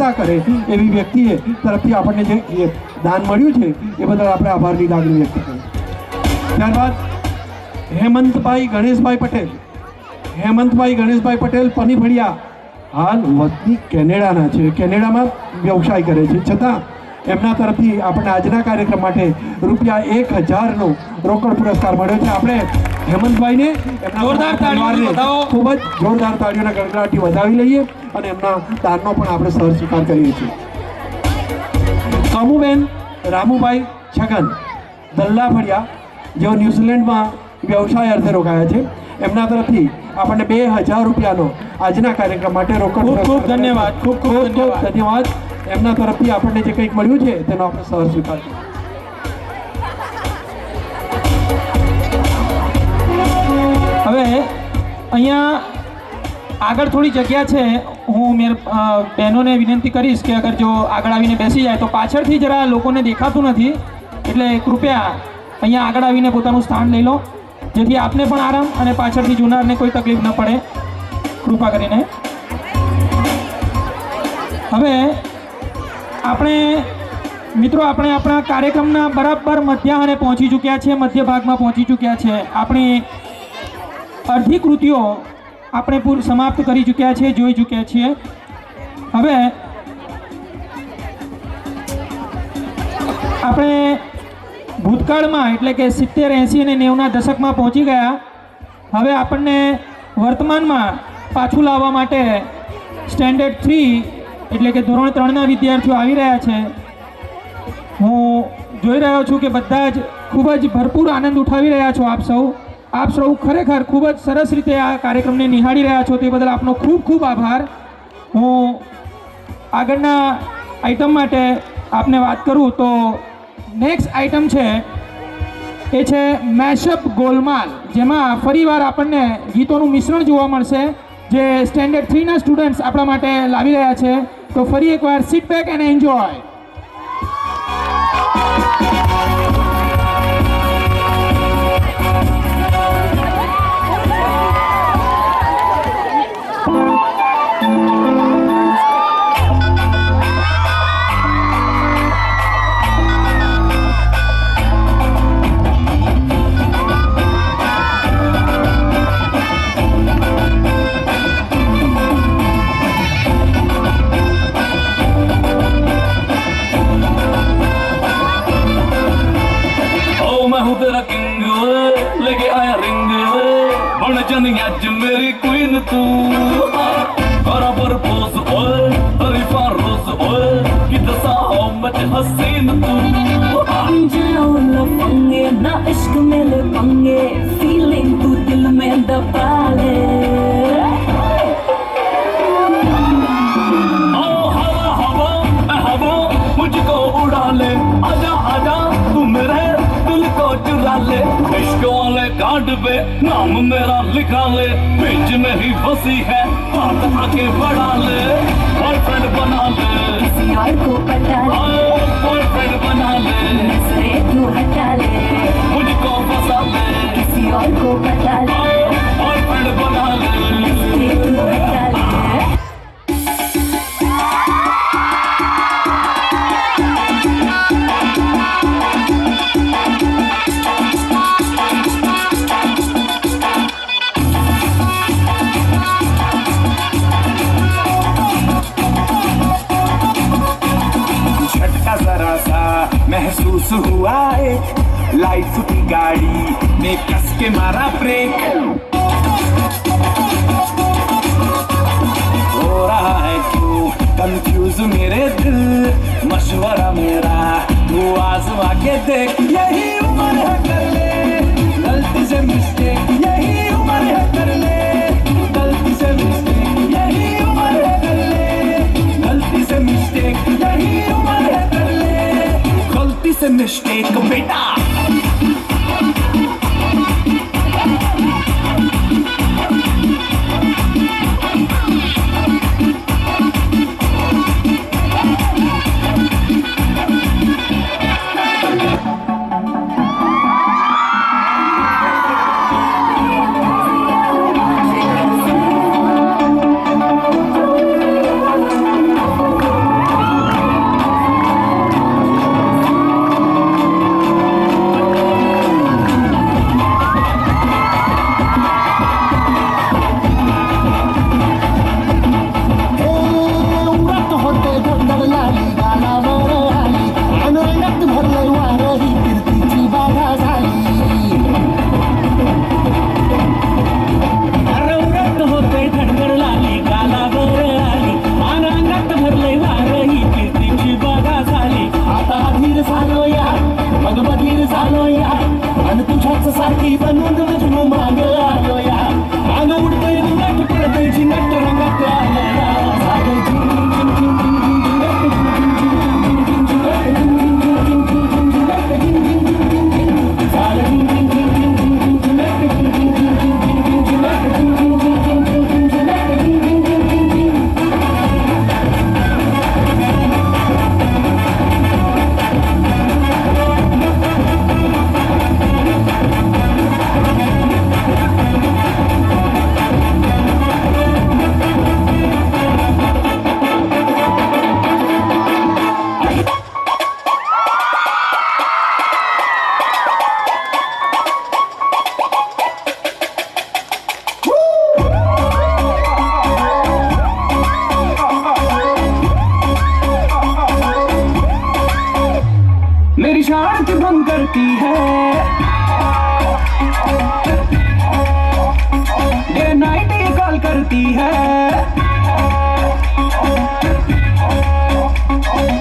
સેવા કરે એવી વ્યક્તિએ તરફથી આપણને જે દાન મળ્યું છે એ બદલ આપણે આભારની લાગણી વ્યક્ત કરી. ત્યારબાદ હેમંતભાઈ ગણેશભાઈ પટેલ પનીભડિયા હાલ વતની કેનેડાના છે, કેનેડામાં વ્યવસાય કરે છે, છતાં એમના તરફથી આપણને આજના કાર્યક્રમ માટે ₹1000નો રોકડ પુરસ્કાર મળ્યો છે. આપણે હેમંતભાઈને જોરદાર તાળીઓથી વધાવો. ખૂબ જ જોરદાર તાળીઓના ગડગડાટથી વધાવી લઈએ અને એમના દાનનો પણ આપણે સહર સ્વીકાર કરીએ છીએ. કમુબેન રામુભાઈ છગન દલ્લાફળિયા, જેઓ ન્યૂઝીલેન્ડમાં વ્યવસાય અર્થે રોકાયા છે, એમના તરફથી આપણને ₹2000નો આજના કાર્યક્રમ માટે રોકડ ખૂબ ધન્યવાદ. ખૂબ ધન્યવાદ. એમના તરફથી આપણને જે કંઈક મળ્યું છે તેનો આપણે સહર સ્વીકાર કરીએ. હવે અહીંયા આગળ થોડી જગ્યા છે. હું બહેનોને વિનંતી કરીશ કે અગર જો આગળ આવીને બેસી જાય તો પાછળથી જરા લોકોને દેખાતું નથી, એટલે કૃપયા અહીંયા આગળ આવીને પોતાનું સ્થાન લઈ લો, જેથી આપને પણ આરામ અને પાછળથી જોનારને કોઈ તકલીફ ન પડે, કૃપા કરીને. હવે મિત્રો આપણે આપણા કાર્યક્રમના બરાબર મધ્યાહને પહોંચી ચૂક્યા છે, મધ્ય ભાગમાં પહોંચી ચૂક્યા છે. આપણી અડધી કૃતિઓ આપણે સમાપ્ત કરી ચૂક્યા છીએ, જોઈ ચૂક્યા છીએ. હવે આપણે ભૂતકાળમાં એટલે કે 70, 80 અને 90ના દશકમાં પહોંચી ગયા. હવે આપણને વર્તમાનમાં પાછું લાવવા માટે સ્ટેન્ડર્ડ 3 એટલે કે ધોરણ 3ના વિદ્યાર્થીઓ આવી રહ્યા છે. હું જોઈ રહ્યો છું કે બધા જ ખૂબ જ ભરપૂર આનંદ ઉઠાવી રહ્યા છો. આપ સૌ ખરેખર ખૂબ જ સરસ રીતે આ કાર્યક્રમને નિહાળી રહ્યા છો, તે બદલ આપનો ખૂબ ખૂબ આભાર. હું આગળના આઈટમ માટે આપને વાત કરું તો નેક્સ્ટ આઈટમ છે એ છે મેશઅપ ગોલમાલ, જેમાં ફરીવાર આપણને ગીતોનું મિશ્રણ જોવા મળશે, જે સ્ટેન્ડર્ડ 3ના સ્ટુડન્ટ્સ આપણા માટે લાવી રહ્યા છે. તો ફરી એકવાર સિટ બેક એન્ડ એન્જોય. लेके आया रिंग बन जानी अज मेरी क्वीन तू बराबर पोज ओए हरीफा रोज ओए कि दसा हो मत हसीन तू जाओ लफंगे ना इश्क में ले पंगे फीलिंग तू दिल में दबा ले हवा मुझको उड़ा ले आजा आजा तू मेरे दिल को चुरा ले इश्क वाले कार्ड पे नाम मेरा लिखा ले बीच में ही फंसी है बात आगे बढ़ा ले बॉयफ्रेंड बना ले किसी और को पता ले बॉयफ्रेंड बना ले नजरे तू हटा ले मुझको फंसा ले किसी और को पता ले बॉयफ्रेंड बना ले नजरे तू हटा ले महसूस हुआ एक लाइफ की गाड़ी ने कस के मारा ब्रेक हो रहा है क्यों कंफ्यूज मेरे दिल मशवरा मेरा तू आजमा के देख यही उम्र है कर ले गलती से मिस्टेक यही उम्र है कर ले गलती से मिस्टेक यही उम्र है कर ले गलती से मिस्टेक यही उम्र है कर ले गलती से मिस्टेक बेटा सड़क बंद करती है, डे नाइट ये कॉल करती है,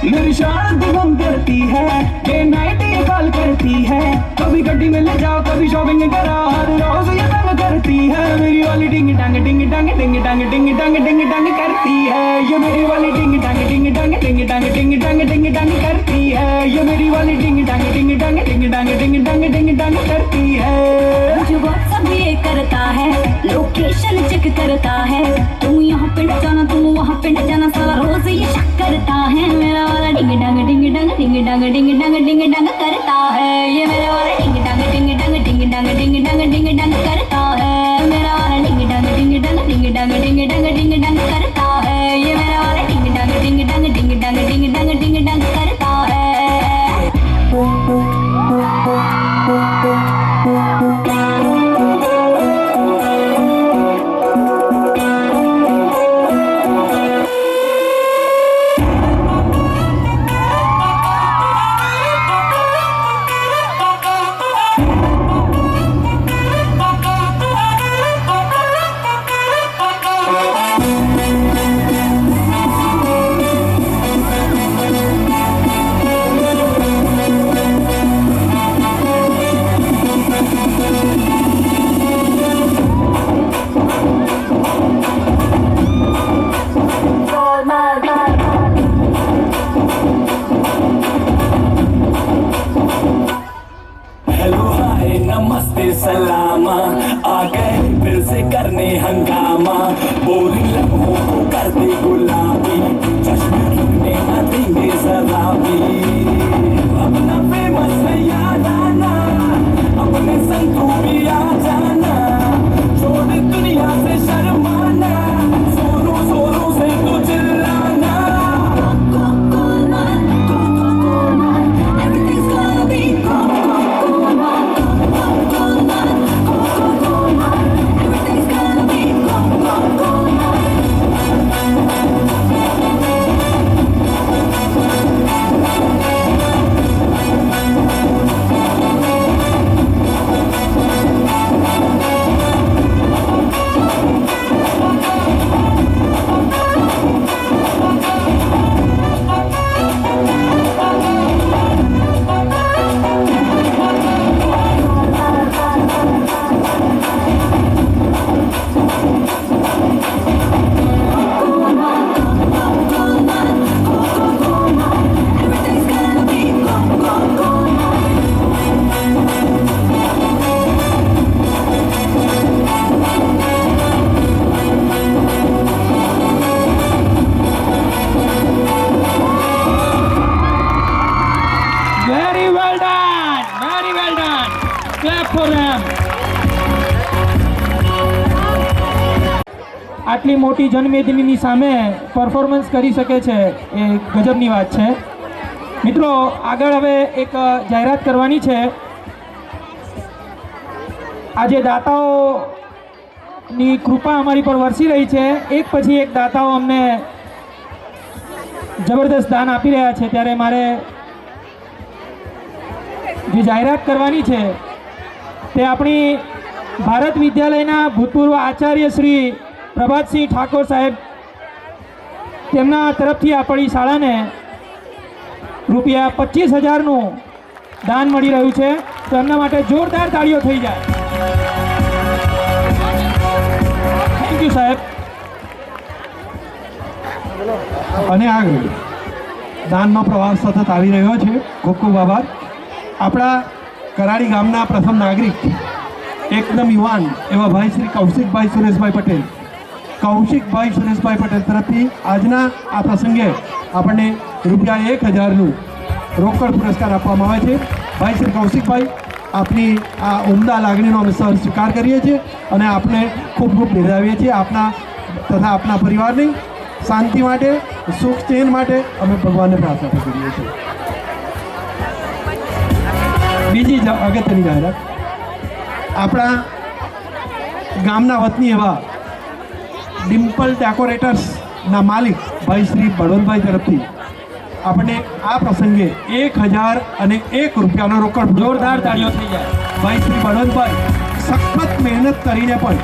मेरी शान भी बंद करती है, डे नाइट ये कॉल करती है, कभी गड्डी में ले जाओ कभी शॉपिंग करा, हर रोज ये तंग करती है, मेरी वाली डिंग डांग डिंग डांग डिंग डांग डिंग डांग डिंग डांग करती है, ये मेरी वाली डिंग डांग डिंग डांग डिंग डांग डिंग डांग डिंग डांग करती है, ये मेरी वाली डिंग डांग डिंग डांग डिंग डांग डिंग डांग डिंग डांग करती है। मुझे व्हाट्सएप ये करता है, लोकेशन चेक करता है, तुम यहाँ पे न जाना तुम वहाँ पे न जाना, सारा रोज ये शक करता है, मेरा वाला डिंग डांग डिंग डांग डिंग डांग डिंग डांग डिंग डांग करता है, ये मेरा वाला डिंग डांग डिंग डांग डिंग डांग डिंग डांग डिंग डांग करता है, मेरा वाला डिंग डांग डिंग डांग डिंग डांग डिंग डांग डिंग डांग करता है, ये मेरा वाला डिंग डांग डिंग डांग डिंग डांग डिंग डांग डिंग डांग करता है। हेलो हाय नमस्ते सलामा, आ गए फिर से करने हंगामा, बोरिंग लम्हों को कर दे गुलाबी, चश्मे रुकने न देंगे जरा भी, अपना फेमस है याद आना, अपने संग तू भी आ जाना, छोड़ दुनिया से शर्माना, जोरों जोरों से तू चिल्लाना। Everything's gonna be Coca-Cola, Coca-Cola, everything's gonna be Coca-Cola. Everything's gonna be Coca-Cola. Very well done, clap for them. આટલી મોટી જનમેદનીની સામે પરફોર્મન્સ કરી શકે છે એ ગજબની વાત છે. મિત્રો આગળ હવે એક જાહેરાત કરવાની છે. આજે દાતાઓની કૃપા અમારી પર વરસી રહી છે, એક પછી એક દાતાઓ અમને જબરદસ્ત દાન આપી રહ્યા છે, ત્યારે મારે જે જાહેરાત કરવાની છે તે આપણી ભારત વિદ્યાલયના ભૂતપૂર્વ આચાર્ય શ્રી પ્રભાતસિંહ ઠાકોર સાહેબ, તેમના તરફથી આપણી શાળાને રૂપિયા 25,000નું દાન મળી રહ્યું છે, તો એમના માટે જોરદાર તાળીઓ થઈ જાય. થેન્ક યુ સાહેબ. અને આગળ દાનનો પ્રવાહ સતત આવી રહ્યો છે. ખૂબ ખૂબ આભાર. આપણા કરાડી ગામના પ્રથમ નાગરિક, એકદમ યુવાન એવા ભાઈ શ્રી કૌશિકભાઈ સુરેશભાઈ પટેલ, કૌશિકભાઈ સુરેશભાઈ પટેલ તરફથી આજના આ પ્રસંગે આપણને રૂપિયા 1,000નું રોકડ પુરસ્કાર આપવામાં આવે છે. ભાઈ શ્રી કૌશિકભાઈ, આપની આ ઉમદા લાગણીનો અમે સર સ્વીકાર કરીએ છીએ અને આપને ખૂબ ખૂબ બિરદાવીએ છીએ. આપના તથા આપના પરિવારની શાંતિ માટે, સુખ ચેન માટે અમે ભગવાનને પ્રાર્થના કરીએ છીએ. બીજી અગત્યની જાહેરાત, આપણા ગામના વતની એવા ડિમ્પલ ડેકોરેટર્સના માલિક ભાઈ શ્રી બળવંતભાઈ તરફથી આપણને આ પ્રસંગે 1001 રૂપિયાનો રોકડ જોરદાર તાળીઓ થઈ જાય. ભાઈ શ્રી બળવંતભાઈ સખત મહેનત કરીને પણ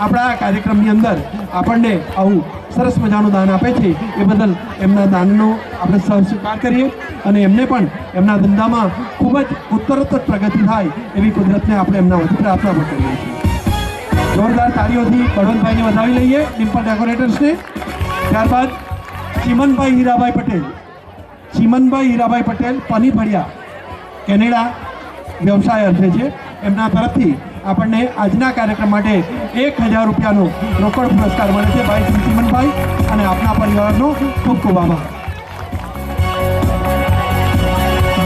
આપણા આ કાર્યક્રમની અંદર આપણને આવું સરસ મજાનું દાન આપે છે. એ બદલ એમના દાનનો આપણે સ્વીકાર કરીએ અને એમને પણ એમના ધંધામાં ખૂબ જ ઉત્તરોત્તર પ્રગતિ થાય એવી કુદરતને આપણે એમના વતી પ્રાર્થના પણ કરીએ છીએ. જોરદાર તાળીઓથી બળવંતભાઈને વધાવી લઈએ, ડિમ્પલ ડેકોરેટર્સને. ત્યારબાદ ચીમનભાઈ હીરાભાઈ પટેલ, ચીમનભાઈ હીરાભાઈ પટેલ પનીફળિયા કેનેડા વ્યવસાય અર્થે છે. એમના તરફથી આપણને આજના કાર્યક્રમ માટે 1000 રૂપિયાનો રોકડ પુરસ્કાર મળે છે. ભાઈ શ્રી ચીમનભાઈ અને આપના પરિવારનો ખૂબ ખૂબ આભાર.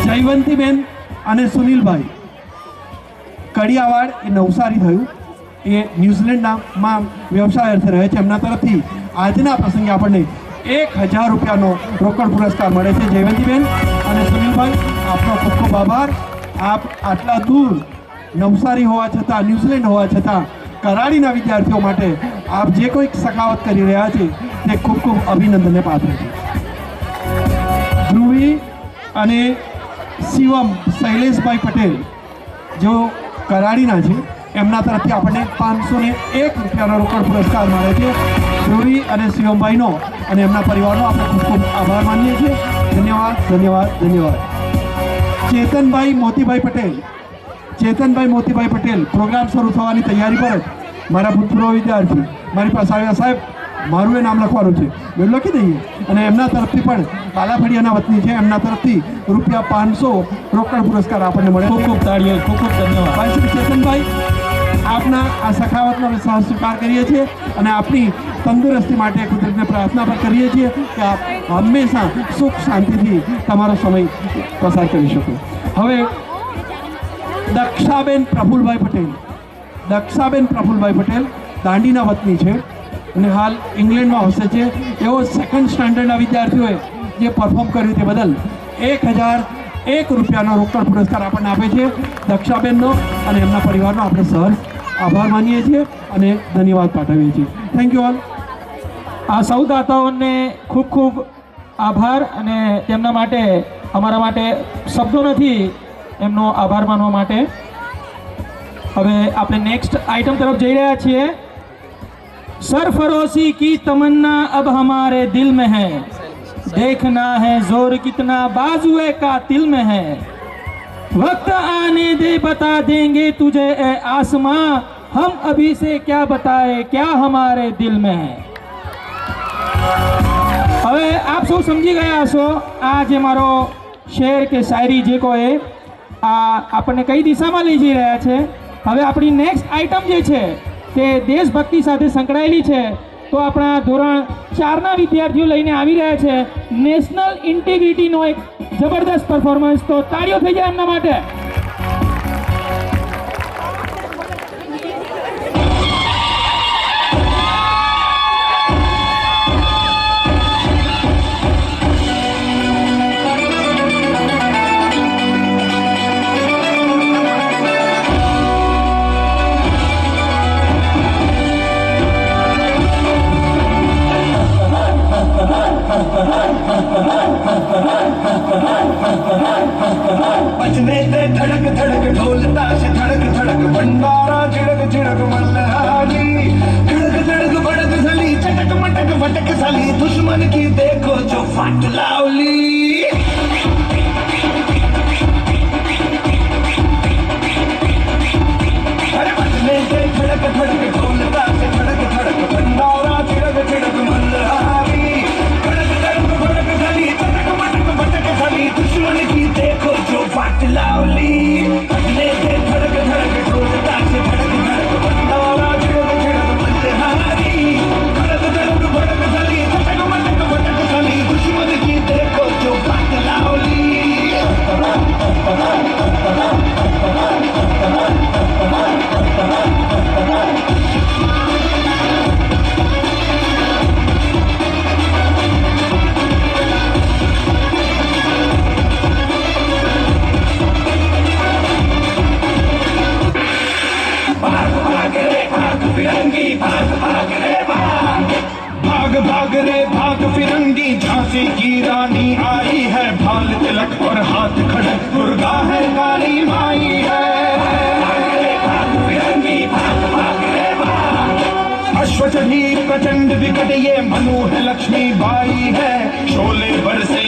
જયવંતીબેન અને સુનિલભાઈ કડિયાવાડ એ નવસારી થયું, એ ન્યૂઝીલેન્ડમાં વ્યવસાય અર્થે રહે છે. એમના તરફથી આજના પ્રસંગે આપણને 1000 રૂપિયાનો રોકડ પુરસ્કાર મળે છે. જયવંતીબેન અને સુનિલભાઈ આપનો ખૂબ ખૂબ આભાર. આપ આટલા દૂર નવસારી હોવા છતાં, ન્યૂઝીલેન્ડ હોવા છતાં કરાડીના વિદ્યાર્થીઓ માટે આપ જે કોઈક સખાવત કરી રહ્યા છે તે ખૂબ ખૂબ અભિનંદનને પાત્ર છે. ધ્રુવી અને શિવમ શૈલેષભાઈ પટેલ જો કરાડીના છે, એમના તરફથી આપણને 501 રૂપિયાનો રોકડ પુરસ્કાર મળે છે. ધ્રુવી અને શિવમભાઈનો અને એમના પરિવારનો આપણે ખૂબ ખૂબ આભાર માનીએ છીએ. ધન્યવાદ, ધન્યવાદ, ધન્યવાદ. ચેતનભાઈ મોતીભાઈ પટેલ, ચેતનભાઈ મોતીભાઈ પટેલ પ્રોગ્રામ શરૂ થવાની તૈયારી પર જ મારા ભૂતપૂર્વ વિદ્યાર્થી મારી પાસે આવ્યા, સાહેબ મારું એ નામ લખવાનું છે, મેં લખી દઈએ. અને એમના તરફથી પણ કાલાફળિયાના વતની છે, એમના તરફથી ₹500 રોકડ પુરસ્કાર આપણને મળે. ખૂબ ખૂબ તાળીઓ, ખૂબ ખૂબ ધન્યવાદ. ભાઈ શ્રી ચેતનભાઈ આપના આ સખાવતનો અમે સહ સ્વીકાર કરીએ છીએ અને આપની તંદુરસ્તી માટે કુદરતને પ્રાર્થના પણ કરીએ છીએ કે આપ હંમેશા સુખ શાંતિથી તમારો સમય પસાર કરી શકો. હવે દક્ષાબેન પ્રફુલભાઈ પટેલ, દક્ષાબેન પ્રફુલભાઈ પટેલ દાંડીના વતની છે અને હાલ ઇંગ્લેન્ડમાં વસે છે. એવો 2nd સ્ટાન્ડર્ડના વિદ્યાર્થીઓએ જે પરફોર્મ કર્યું તે બદલ 1001 રૂપિયાનો રોકડ પુરસ્કાર આપણને આપે છે. દક્ષાબેનનો અને એમના પરિવારનો આપણે સહજ આભાર માનીએ છીએ અને ધન્યવાદ પાઠવીએ છીએ. Thank you all. આ સૌ દાતાઓને ખૂબ ખૂબ આભાર અને તેમના માટે અમારા માટે શબ્દો નથી એમનો આભાર માનવા માટે. હવે આપણે નેક્સ્ટ આઇટમ તરફ જઈ રહ્યા છીએ. सरफरोशी की तमन्ना अब हमारे दिल में है, देखना है जोर कितना बाजुए का तिल में है, वक्त आने दे बता देंगे तुझे ए आसमां, हम अभी से क्या बताए क्या हमारे दिल में है. હવે આપ સૌ સમજી ગયા હશો આ જે મારો શેર કે શાયરી જે કોઈ આ આપણને કઈ દિશામાં લઈ જઈ રહ્યા છે. હવે આપણી નેક્સ્ટ આઇટમ જે છે તે દેશભક્તિ સાથે સંકળાયેલી છે. તો આપણા ધોરણ 4ના વિદ્યાર્થીઓ લઈને આવી રહ્યા છે નેશનલ ઇન્ટિગ્રિટીનો એક જબરદસ્ત પરફોર્મન્સ. તો તાળીઓ થઈ જાય એમના માટે. बजने ते धड़क धड़क ढोल ताश धड़क धड़क भंडारा झिड़क झिड़क मल्हारी, धड़क धड़क भड़क सली चटक मटक भटक सली, दुश्मन की देखो जो फाट लावली. अरे बजने ते धड़क धड़क ढोल ताश धड़क धड़क भंडारा झिड़क झिड़क मल्हारी, धड़क धड़क भड़क सली चटक मटक भटक सली, दुश्मन की देखो जो फाट लावली. बजने ते धड़क धड़क ढोल ताश धड़क धड़क भंडारा झिड़क झिड़क मल्हारी, धड़क धड़क भड़क सली चटक मटक भटक सली, दुश्मन की देखो जो रानी आई है, भाल तिलक और हाथ खड़क, दुर्गा है काली माई है। अश्व चढ़ी प्रचंड विकट, ये मनु है लक्ष्मी बाई है, शोले बरसे